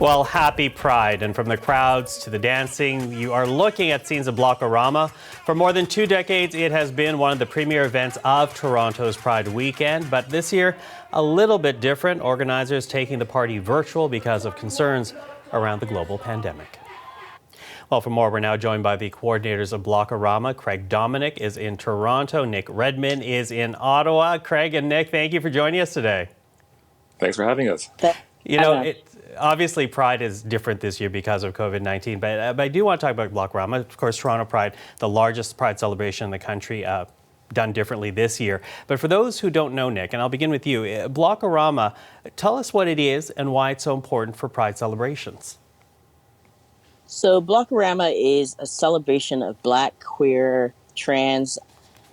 Well, happy Pride. And from the crowds to the dancing, you are looking at scenes of Block-O-Rama. For more than 2 decades, it has been one of the premier events of Toronto's Pride weekend. But this year, a little bit different. Organizers taking the party virtual because of concerns around the global pandemic. Well, for more, we're now joined by the coordinators of Block-O-Rama. Craig Dominic is in Toronto. Nick Redmond is in Ottawa. Craig and Nick, thank you for joining us today. Thanks for having us. Obviously, Pride is different this year because of COVID-19, but I do want to talk about Block-O-Rama. Of course, Toronto Pride, the largest Pride celebration in the country, done differently this year. But for those who don't know, Nick, and I'll begin with you, Block-O-Rama, tell us what it is and why it's so important for Pride celebrations. So Block-O-Rama is a celebration of Black, queer, trans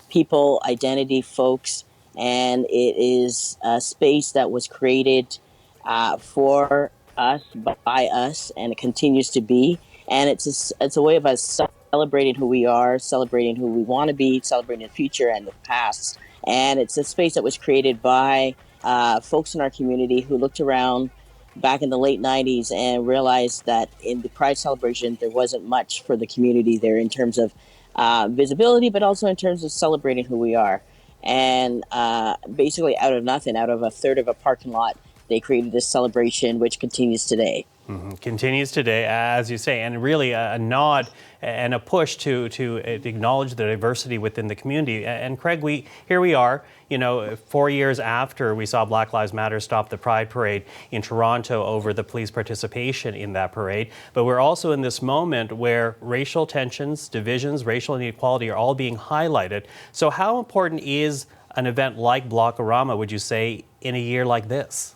people, identity folks, and it is a space that was created for us, by us, and it continues to be. And it's a way of us celebrating who we are, celebrating who we want to be, celebrating the future and the past. And it's a space that was created by folks in our community who looked around back in the late 90s and realized that in the Pride celebration, there wasn't much for the community there in terms of visibility, but also in terms of celebrating who we are. And basically out of nothing, out of a third of a parking lot, they created this celebration, which continues today. Mm-hmm. Continues today, as you say, and really a nod and a push to acknowledge the diversity within the community. And Craig, here we are, 4 years after we saw Black Lives Matter stop the Pride Parade in Toronto over the police participation in that parade. But we're also in this moment where racial tensions, divisions, racial inequality are all being highlighted. So how important is an event like Block-O-Rama, would you say, in a year like this?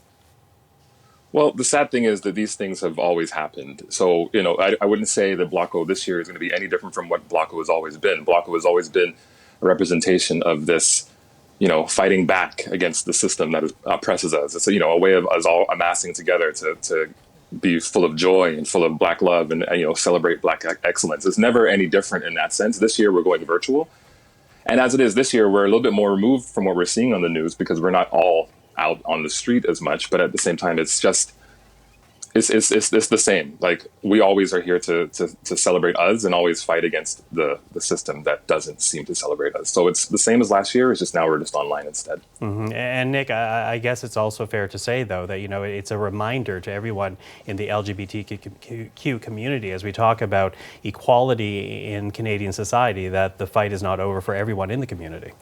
Well, the sad thing is that these things have always happened. So, I wouldn't say that Block-O this year is going to be any different from what Block-O has always been. Block-O has always been a representation of this, fighting back against the system that oppresses us. It's a way of us all amassing together to be full of joy and full of Black love and celebrate Black excellence. It's never any different in that sense. This year we're going virtual. And as it is this year, we're a little bit more removed from what we're seeing on the news because we're not all out on the street as much, but at the same time, it's the same. Like, we always are here to celebrate us and always fight against the system that doesn't seem to celebrate us. So it's the same as last year. It's just now we're just online instead. Mm-hmm. And Nick, I guess it's also fair to say, though, that it's a reminder to everyone in the LGBTQ community as we talk about equality in Canadian society that the fight is not over for everyone in the community.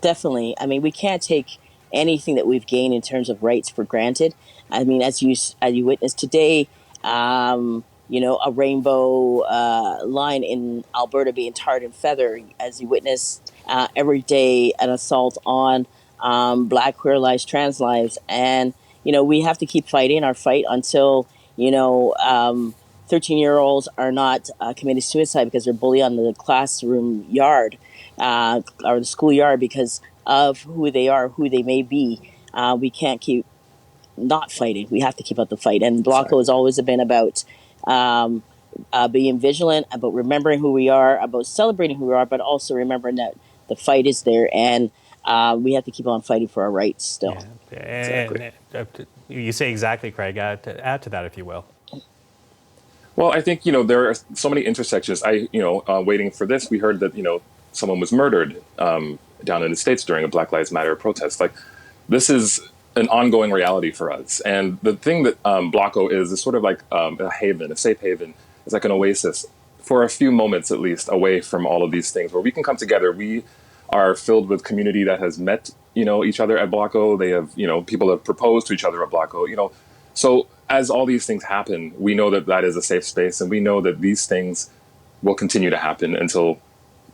Definitely. I mean, we can't take anything that we've gained in terms of rights for granted. I mean, as you witnessed today, a rainbow line in Alberta being tarred and feathered, as you witnessed every day an assault on Black, queer lives, trans lives. And, we have to keep fighting our fight until, 13-year-olds are not committed suicide because they're bullied on the classroom yard or the schoolyard because of who they are, who they may be. We can't keep not fighting. We have to keep up the fight. And Block-O has always been about being vigilant, about remembering who we are, about celebrating who we are, but also remembering that the fight is there and we have to keep on fighting for our rights still. Yeah. Exactly. You say exactly, Craig. Add to that, if you will. Well, I think, there are so many intersections. Waiting for this, we heard that, someone was murdered down in the States during a Black Lives Matter protest. Like, this is an ongoing reality for us. And the thing that Block-O is sort of like a haven, a safe haven. It's like an oasis for a few moments, at least, away from all of these things where we can come together. We are filled with community that has met, each other at Block-O. They have, people have proposed to each other at Block-O, So as all these things happen, we know that that is a safe space. And we know that these things will continue to happen until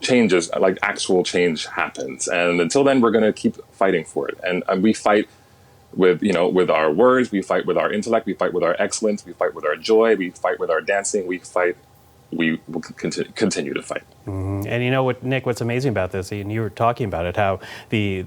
changes, like actual change happens. And until then, we're going to keep fighting for it. And we fight with, with our words, we fight with our intellect, we fight with our excellence, we fight with our joy, we fight with our dancing, we fight we will continue to fight. And you know what, Nick, what's amazing about this, and you were talking about it, how the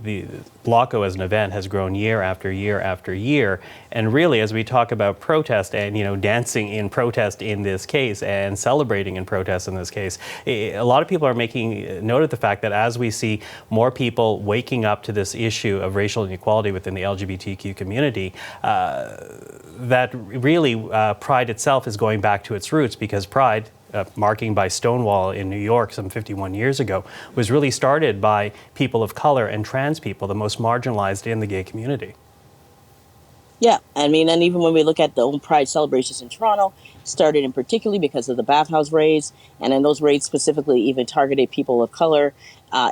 Bloco as an event has grown year after year after year. And really, as we talk about protest and, dancing in protest in this case and celebrating in protest in this case, a lot of people are making note of the fact that as we see more people waking up to this issue of racial inequality within the LGBTQ community, that really Pride itself is going back to its roots, because Pride, marking by Stonewall in New York some 51 years ago, was really started by people of color and trans people, the most marginalized in the gay community. Yeah, I mean, and even when we look at the own Pride celebrations in Toronto, started in particularly because of the bathhouse raids, and in those raids specifically even targeted people of color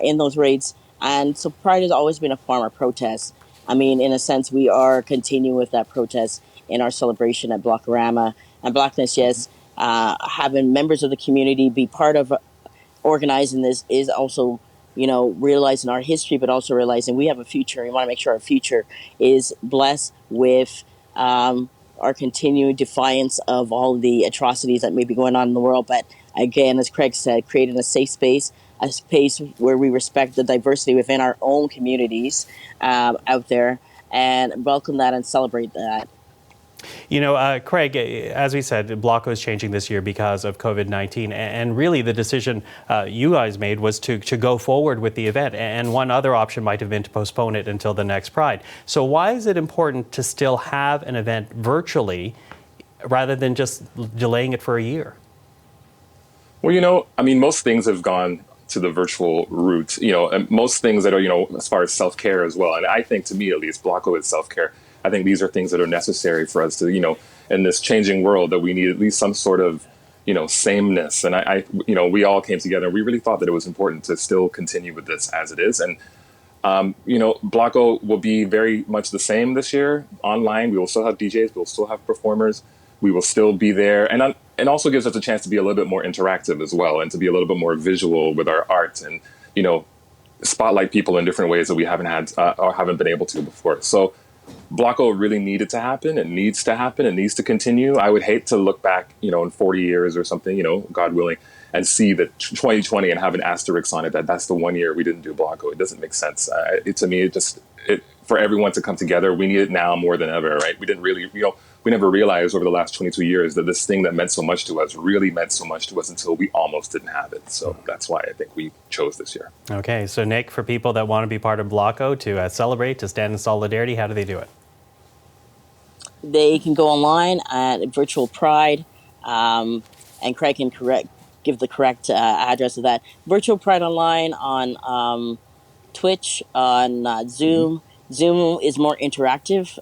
in those raids. And so Pride has always been a form of protest. I mean, in a sense, we are continuing with that protest in our celebration at Blockorama. And Blackness, yes, having members of the community be part of organizing this is also, realizing our history, but also realizing we have a future. We want to make sure our future is blessed with our continued defiance of all the atrocities that may be going on in the world. But again, as Craig said, creating a safe space, a space where we respect the diversity within our own communities out there, and welcome that and celebrate that. Craig, as we said, Bloco is changing this year because of COVID-19, and really the decision you guys made was to go forward with the event, and one other option might have been to postpone it until the next Pride. So why is it important to still have an event virtually rather than just delaying it for a year? Well, most things have gone to the virtual route, and most things that are, as far as self-care as well. And I think, to me at least, Bloco is self-care. I think these are things that are necessary for us to, in this changing world, that we need at least some sort of, sameness. And we all came together and we really thought that it was important to still continue with this as it is. And, Bloco will be very much the same this year online. We will still have DJs, we'll still have performers. We will still be there. And also gives us a chance to be a little bit more interactive as well, and to be a little bit more visual with our art, and, spotlight people in different ways that we haven't had or haven't been able to before. So Bloco really needed to happen. It needs to happen. It needs to continue. I would hate to look back, in 40 years or something, God willing, and see that 2020 and have an asterisk on it that's the 1 year we didn't do Bloco. It doesn't make sense. To me, for everyone to come together, we need it now more than ever, right? We didn't really, we never realized over the last 22 years that this thing that meant so much to us really meant so much to us until we almost didn't have it. So that's why I think we chose this year. Okay, so Nick, for people that want to be part of Bloco, to celebrate, to stand in solidarity, how do they do it? They can go online at Virtual Pride, and Craig can give the correct address of that. Virtual Pride online on Twitch, on Zoom. Zoom is more interactive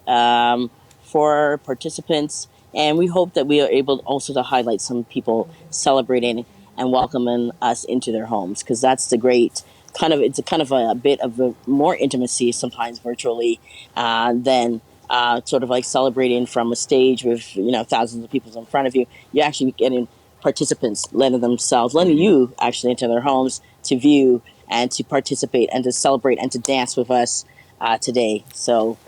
for participants, and we hope that we are able also to highlight some people celebrating and welcoming us into their homes, because that's the great it's a bit of a more intimacy sometimes virtually than sort of like celebrating from a stage with thousands of people in front of you. You're actually getting participants letting you actually into their homes to view and to participate and to celebrate and to dance with us today. So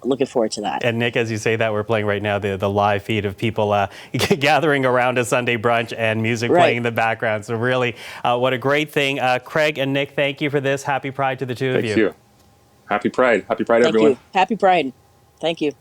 looking forward to that. And Nick, as you say that, we're playing right now the live feed of people gathering around a Sunday brunch and music playing in the background. So really, what a great thing. Craig and Nick, thank you for this. Happy Pride to the two of you. Thank you. Happy Pride. Happy Pride, everyone. Thank you. Happy Pride. Thank you.